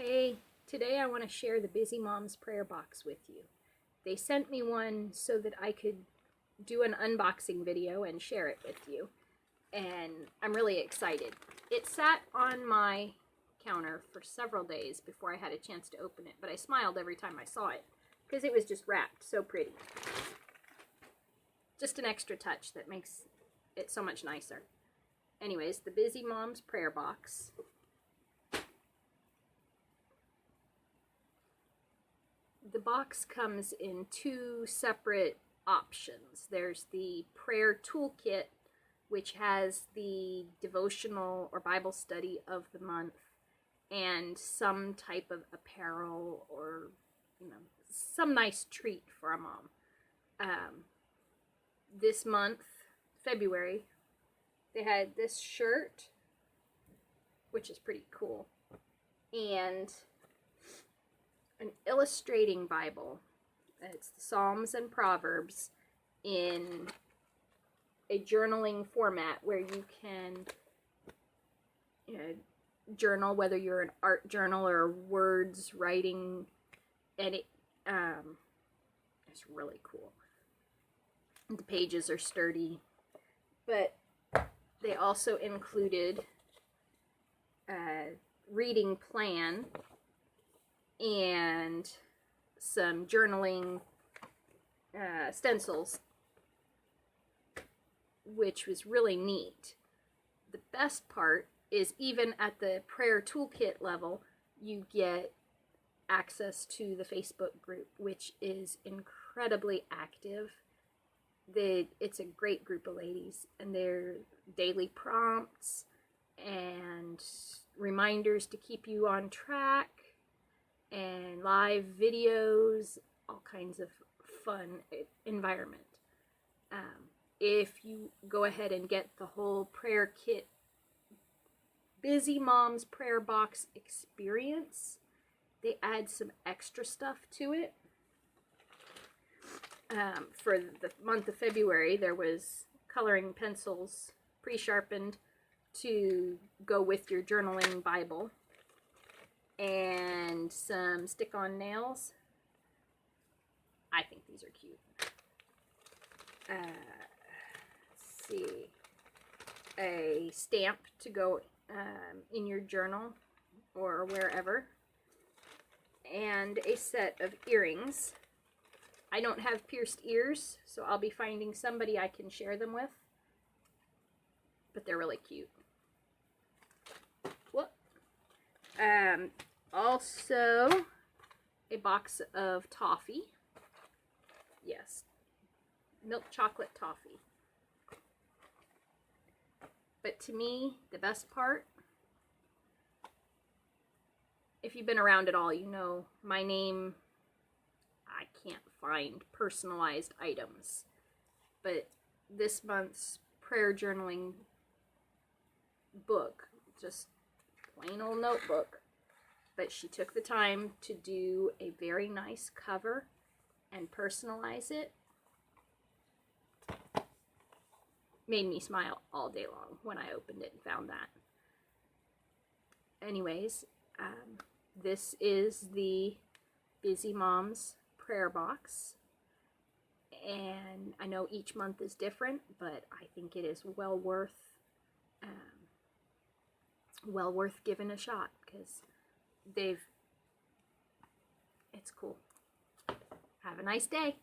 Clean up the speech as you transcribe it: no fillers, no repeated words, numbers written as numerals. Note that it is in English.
Hey, today I want to share the Busy Moms prayer box with you. They sent me one so that I could do an unboxing video and share it with you, and I'm really excited. It sat on my counter for several days before I had a chance to open it, but I smiled every time I saw it because it was just wrapped so pretty. Just an extra touch that makes it so much nicer. Anyways, the Busy Moms prayer box. The box comes in two separate options. There's the prayer toolkit, which has the devotional or Bible study of the month and some type of apparel or, some nice treat for a mom. This month, February, they had this shirt, which is pretty cool, and an illustrating Bible. It's the Psalms and Proverbs in a journaling format where you can journal, whether you're an art journal or words writing, and it's really cool. The pages are sturdy, but they also included a reading plan and some journaling stencils, which was really neat. The best part is, even at the prayer toolkit level, you get access to the Facebook group, which is incredibly active. It's a great group of ladies, and their daily prompts and reminders to keep you on track, and live videos, all kinds of fun environment. If you go ahead and get the whole prayer kit, Busy Moms prayer box experience, they add some extra stuff to it. For the month of February, there was coloring pencils pre-sharpened to go with your journaling Bible, and some stick-on nails. I think these are cute. Let's see. A stamp to go in your journal or wherever. And a set of earrings. I don't have pierced ears, so I'll be finding somebody I can share them with. But they're really cute. What? Also, a box of toffee. Yes, milk chocolate toffee. But to me, the best part, if you've been around at all, you know my name, I can't find personalized items. But this month's prayer journaling book, just plain old notebook, but she took the time to do a very nice cover and personalize it. Made me smile all day long when I opened it and found that. Anyways, this is the Busy Moms prayer box, and I know each month is different, but I think it is well worth giving a shot, because it's cool. Have a nice day.